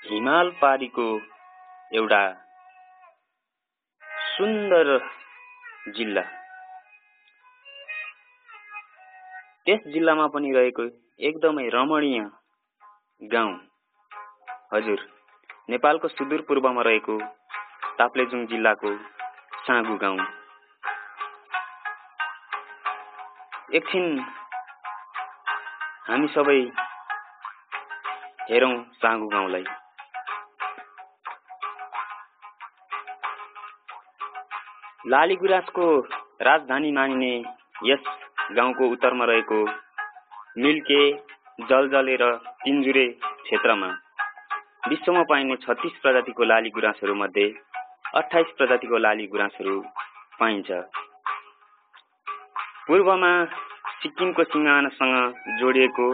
हिमाल पारीको एउटा सुन्दर जिल्ला। त्यस जिल्लामा पनि रहेको एकदमै रमणीय गाउँ हजुर नेपालको सुदूरपूर्वमा रहेको ताप्लेजुङ जिल्लाको साँगु गाउँ। एकछिन हामी सबै हेरौं साँगु गाउँलाई। लालीगुराँसको राजधानी मानिने यस गाउँको उत्तरमा रहेको मिल्के, जलजले र तिनजुरे क्षेत्रमा विश्वमा पाइने 36 प्रजातिको लालीगुराँसहरू मध्ये 28 प्रजातिको लालीगुराँसहरू पाइन्छ। पूर्वमा सिक्किमको सिमानासँग जोडिएको,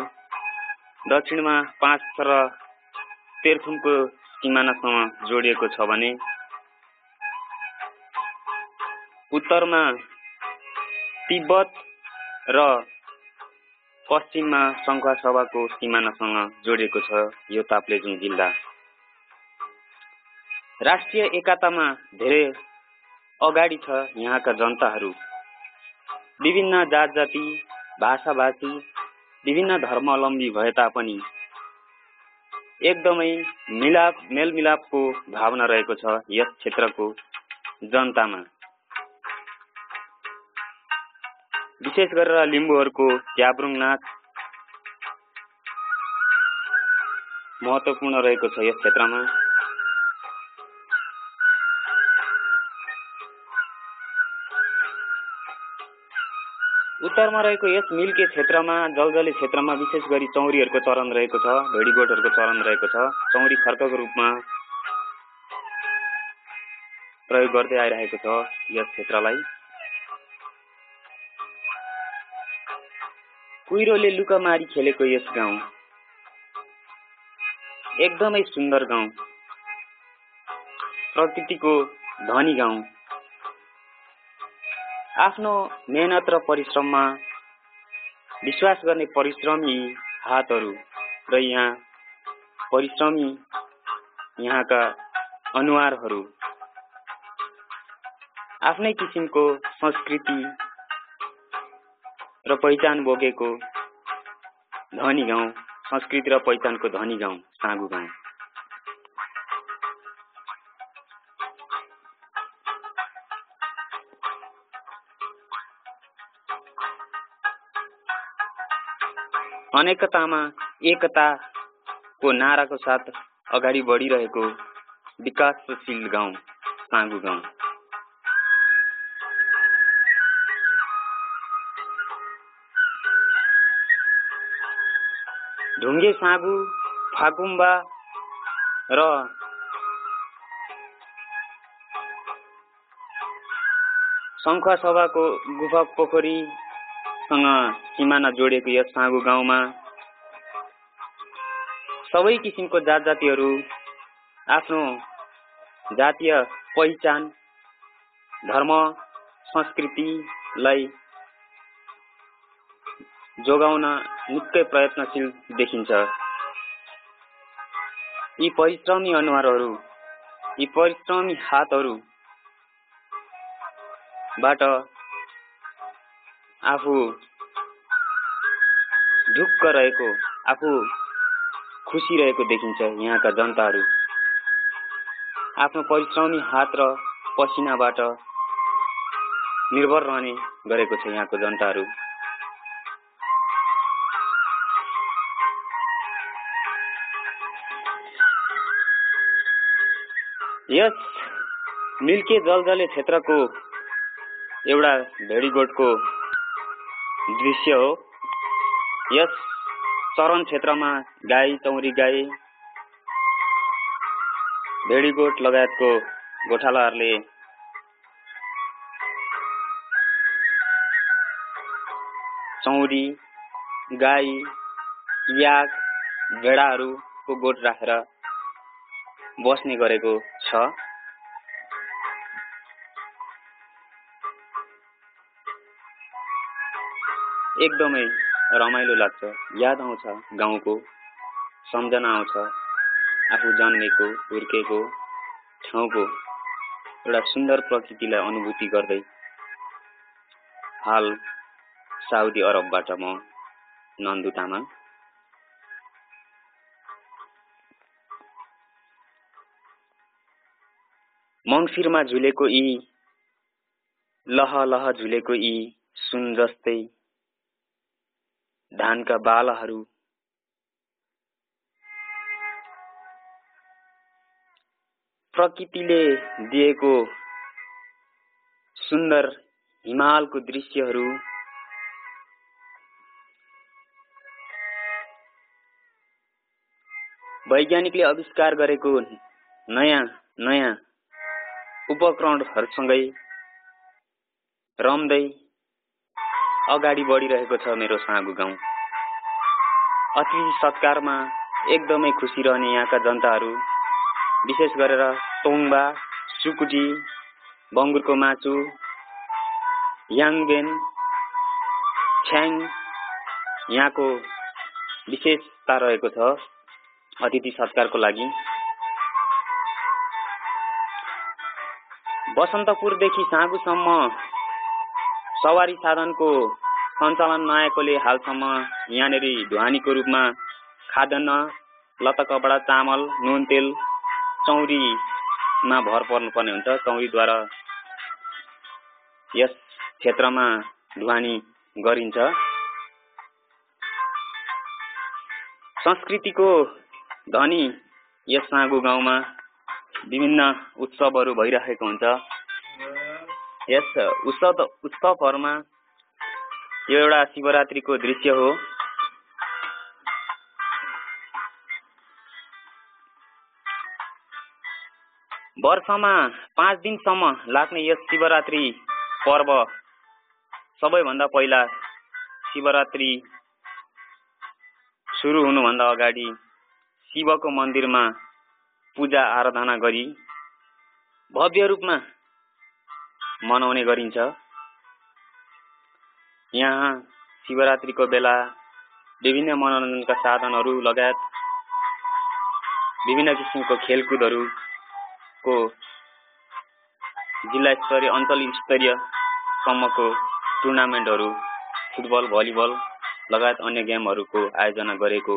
दक्षिणमा पाँच र तेह्रथुमको सिमानासँग जोडिएको छ भने उत्तरमा तिब्बत र पश्चिममा सङ्खुवासभाको सिमानासँग जोडिएको छ यो ताप्लेजुङ जिल्ला। राष्ट्रिय एकतामा धेरै अगाडि छ यहाँका जनताहरू। विभिन्न जात जाति, भाषा भाषी, विभिन्न धर्मावलम्बी भए तापनि एकदमै मेलमिलापको भावना रहेको छ यस क्षेत्रको जनतामा। विशेष गरेर लिम्बूहरूको च्याब्रुङ नाच महत्त्वपूर्ण रहेको छ यस क्षेत्रमा। उत्तरमा रहेको यस मिल्के क्षेत्रमा, जलजले क्षेत्रमा विशेष गरी चौरीहरूको चरण रहेको छ, भेडीगोठहरूको चरण रहेको छ। चौरी खर्कको रूपमा प्रयोग गर्दै आइरहेको छ यस क्षेत्रलाई। कुहिरोले लुकामारी खेलेको यस गाउँ एकदमै सुन्दर गाउँ, प्रकृतिको धनी गाउँ। आफ्नो मेहनत र परिश्रममा विश्वास गर्ने परिश्रमी हातहरू र यहाँका अनुहारहरू आफ्नै किसिमको संस्कृति र पहिचान बोकेको धनी गाउँ, संस्कृति र पहिचानको धनी गाउँ साँगु गाउँ। अनेकतामा एकताको नाराको साथ अगाडि बढिरहेको विकासशील गाउँ साँगु गाउँ। ढुङ्गे साँगु, फाकुम्बा र सङ्खुवासभाको गुफा पोखरीसँग सिमाना जोडिएको यस साँगु गाउँमा सबै किसिमको जात जातिहरू आफ्नो जातीय पहिचान, धर्म, संस्कृतिलाई जोगाउन निकै प्रयत्नशील देखिन्छ। यी परिश्रमी अनुहारहरू, यी परिश्रमी हातहरूबाट आफू ढुक्क रहेको, आफू खुसी रहेको देखिन्छ। यहाँका जनताहरू आफ्नो परिश्रमी हात र पसिनाबाट निर्भर रहने गरेको छ यहाँको जनताहरू। यस मिल्के जलजले क्षेत्रको एउटा भेडीगोठको दृश्य हो। यस चरण क्षेत्रमा गाई, चौरी गाई, भेडीगोठ लगायतको गोठालाहरूले चौरी, गाई, याक, भेडाहरूको गोठ राखेर बस्ने गरेको छ। एकदमै रमाइलो लाग्छ, याद आउँछ गाउँको, सम्झना आउँछ। आफू जन्मेको हुर्केको ठाउँको एउटा सुन्दर प्रकृतिलाई अनुभूति गर्दै हाल साउदी अरबबाट म नन्दु तामाङ। मङ्सिरमा झुलेको यी लह लह झुलेको यी सुन जस्तै धानका बालाहरू प्रकृतिले दिएको सुन्दर हिमालको दृश्यहरू वैज्ञानिकले आविष्कार गरेको नयाँ नयाँ उपकरणहरूसँगै रम्दै अगाडि बढिरहेको छ मेरो साँगु गाउँ। अतिथि सत्कारमा एकदमै खुसी रहने यहाँका जनताहरू, विशेष गरेर तोङबा, सुकुटी, बङ्गुरको मासु, याङबेन, छ्याङ यहाँको विशेषता रहेको छ अतिथि सत्कारको लागि। बसन्तपुरदेखि साँगुसम्म सवारी साधनको सञ्चालन नआएकोले हालसम्म यहाँनेर ढुवानीको रूपमा खाद्यान्न, लत्ता कपडा, चामल, नुन, तेल, चौरीमा भर पर्नुपर्ने हुन्छ। चौरीद्वारा यस क्षेत्रमा ढुवानी गरिन्छ। संस्कृतिको धनी यस साँगु गाउँमा विभिन्न उत्सवहरू भइरहेको हुन्छ। यस उत्सवहरूमा यो एउटा शिवरात्रिको दृश्य हो। वर्षमा 5 दिनसम्म लाग्ने यस शिवरात्रि पर्व सबैभन्दा पहिला शिवरात्रि सुरु हुनुभन्दा अगाडि शिवको मन्दिरमा पूजा आराधना गरी भव्य रूपमा मनाउने गरिन्छ। यहाँ शिवरात्रिको बेला विभिन्न मनोरञ्जनका साधनहरू लगायत विभिन्न किसिमको खेलकुदहरूको जिल्ला स्तरीय, अञ्चल स्तरीय सम्मको टुर्नामेन्टहरू, फुटबल, भलिबल लगायत अन्य गेमहरूको आयोजना गरेको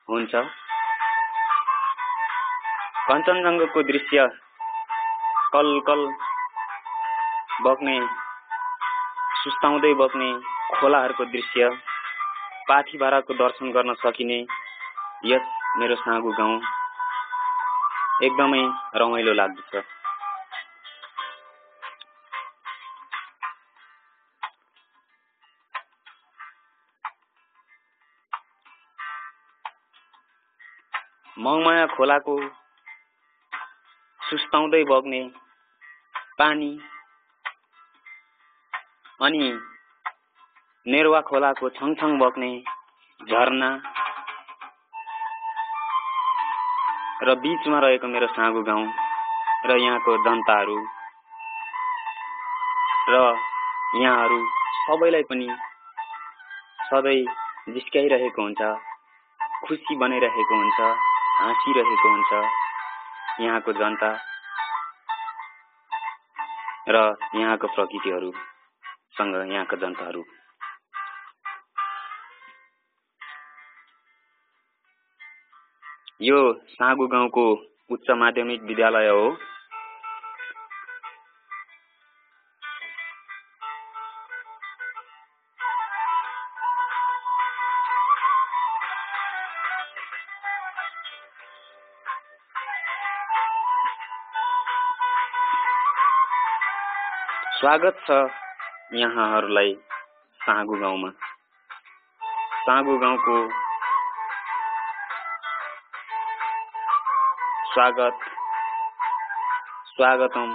हुन्छ। कञ्चनजङ्घाको दृश्य, कलकल बग्ने, सुस्ताउँदै बग्ने खोलाहरूको दृश्य, पाथी भाराको दर्शन गर्न सकिने यस मेरो साँगु गाउँ एकदमै रमाइलो लाग्दछ। मङमाया खोलाको सुस्ताउँदै बग्ने पानी अनि नेरुवा खोलाको छङछङ बग्ने झरना र बीचमा रहेको मेरो साँगु गाउँ र यहाँको जनताहरू र यहाँहरू सबैलाई पनि सधैँ जिस्काइरहेको हुन्छ, खुसी बनाइरहेको हुन्छ, हाँसिरहेको हुन्छ यहाँको जनता र यहाँको प्रकृतिहरूसँग यहाँका जनताहरू। यो साँगु गाउँको उच्च माध्यमिक विद्यालय हो। स्वागत छ यहाँहरूलाई साँगु गाउँमा। साँगु गाउँको स्वागतम